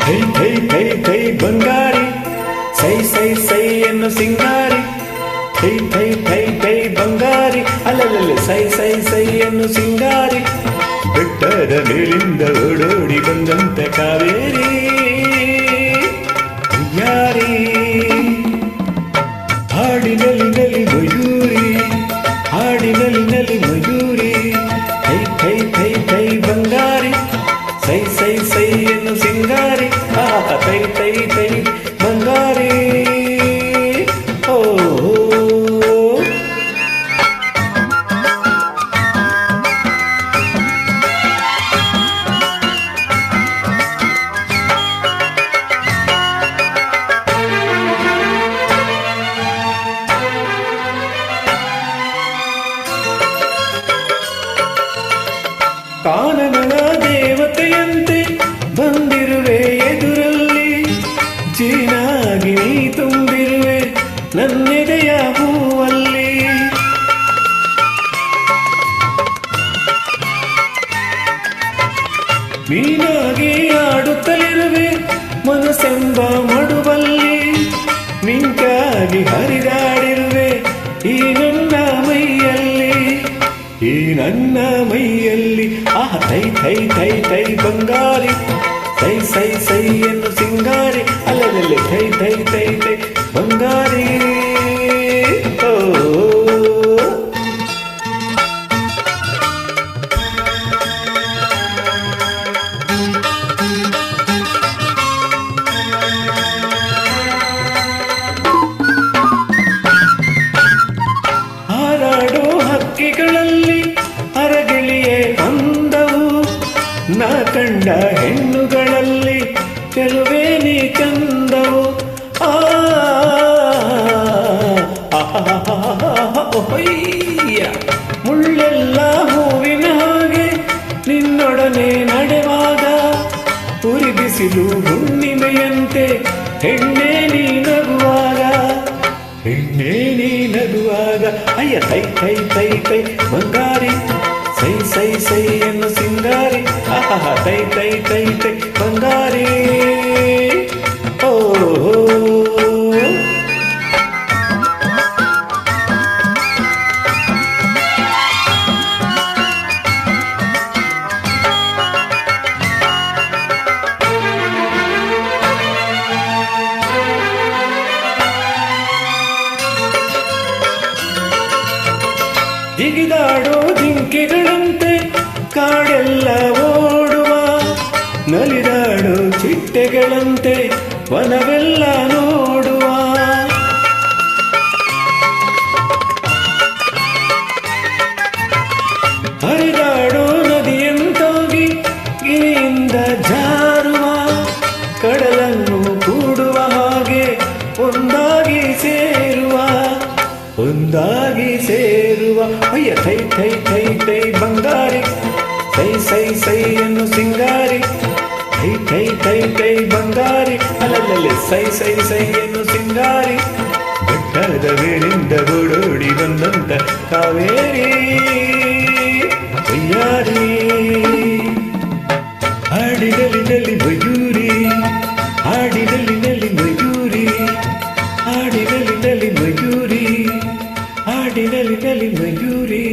ಕೈ ಕೈ ಕೈ ಕೈ ಬಂಗಾರಿ ಸೈ ಸೈ ಸೈ ಎನ್ನು ಸಿಂಗಾರಿ ಕೈ ಕೈ ಕೈ ಕೈ ಬಂಗಾರಿ ಅಲ್ಲಲ್ಲ ಸೈ ಸೈ ಸೈ ಎನ್ನು ಸಿಂಗಾರಿ ಬೆಟ್ಟದ ಮೇಲಿಂದ ಓಡೋಡಿ ಬಂದಂತ ಕಾವೇರಿ ಯಾರಿ ಹಾಡಿನಲ್ಲಿ ನಲಿ ಮಯೂರಿ ಹಾಡಿನಲ್ಲಿ ನಲಿ ಮಯೂರಿ ಕೈ ಕೈ ಕೈ ಕೈ ಬಂಗಾರಿ ಸೈ ಸೈ ಸೈ ಎನ್ನು ಸಿಂಗಾರಿ ಕೈ ಕೈ ಕೈ ಬಂಗಾರಿ ಓ ಕಾನನದ ದೇವತೆಯಂತೆ ಬಂದಿರುವೆ ಎದುರಲ್ಲಿ ಜೀನಾಗಿ ನೀ ತುಂಬಿರುವೆ ನನ್ನೆದೆಯ ಹೂವಲ್ಲಿ ನೀನಾಗಿ ಆಡುತ್ತಲಿರುವೆ ಮನಸ್ಸೆಂಬ ಮಡುವಲ್ಲಿ ಮಿಂಚಾಗಿ ಹರಿದಾಡಿರುವೆ ಈ ನನ್ನ ಮೈಯಲ್ಲಿ ಈ ನನ್ನ ಮೈಯಲ್ಲಿ ತೈ ತೈ ತೈ ತೈ ಬಂಗಾರಿ ಸೈ ಸೈ ಸೈ ಎನ್ನು ಸಿಂಗಾರಿ ಅಲ್ಲಲ್ಲಿ ತೈ ತೈ ತೈ ತೈ ಬಂಗಾರಿ ಓ ಹಾರಾಡೋ ಹಕ್ಕಿಗಳಲ್ಲಿ ಅರಗಿಳಿಯೇ ಅಂದವು ನಾ ಕಂಡ ಹೆಣ್ಣುಗಳಲ್ಲಿ ಚೆಲುವೆ ನೀ ಚಂದವು ಮುಳ್ಳೆಲ್ಲ ಹೂವಿನ ಹಾಗೆ ನಿನ್ನೊಡನೆ ನಡೆವಾಗ ಉರಿ ಬಿಸಿಲು ಹುಣ್ಣಿಮೆಯಂತೆ ಹೆಣ್ಣೆ ನೀ ನಗುವಾಗ ಹೆಣ್ಣೆ ನೀ ನಗುವಾಗ ಅಯ್ಯ ತೈ ತೈ ತೈ ತೈ ಬಂಗಾರಿ ಸೈ ಸೈ ಸೈ ಎನ್ನು ಸಿಂಗಾರಿ ತೈ ತೈ ತೈ ತೈ ಬಂಗಾರಿ ಓ ಜಿಗಿದಾಡೋ ಜಿಂಕೆಗಳಂತೆ ಕಾಡೆಲ್ಲ ಓಡುವ ನಲಿದಾಡೋ ಚಿಟ್ಟೆಗಳಂತೆ ವನವೆಲ್ಲ ನೋಡುವ ಹರಿದಾಡೋ ನದಿಯಂತಾಗಿ ಗಿರಿಯಿಂದ ಜಾರುವ ಕಡಲನ್ನು ಕೂಡುವ ಹಾಗೆ ಒಂದಾಗಿ ಸೇರುವ ಅಯ್ಯ ಥೈ ಥೈ ಥೈ ಥೈ ಬಂಗಾರಿ ಸೈ ಸೈ ಸೈ ಎನ್ನು ಸಿಂಗಾರಿ ಥೈ ಥೈ ಥೈ ಥೈ ಬಂಗಾರಿ ಅಲ್ಲಲ್ಲಿ ಸೈ ಸೈ ಸೈ ಎನ್ನು ಸಿಂಗಾರಿ ಬೆಟ್ಟದ ಮೇಲಿಂದ ಓಡೋಡಿ ಬಂದಂತ ಕಾವೇರಿ ಯಾರಿ ಹಾಡಿನಲ್ಲಿ ಮಯೂರಿ ಹಾಡಿನಲ್ಲಿ ಮಯೂರಿ ಹಾಡಿನಲ್ಲಿ ಮಯೂರಿ ಹಾಡಿನಲ್ಲಿ ಮಯೂರಿ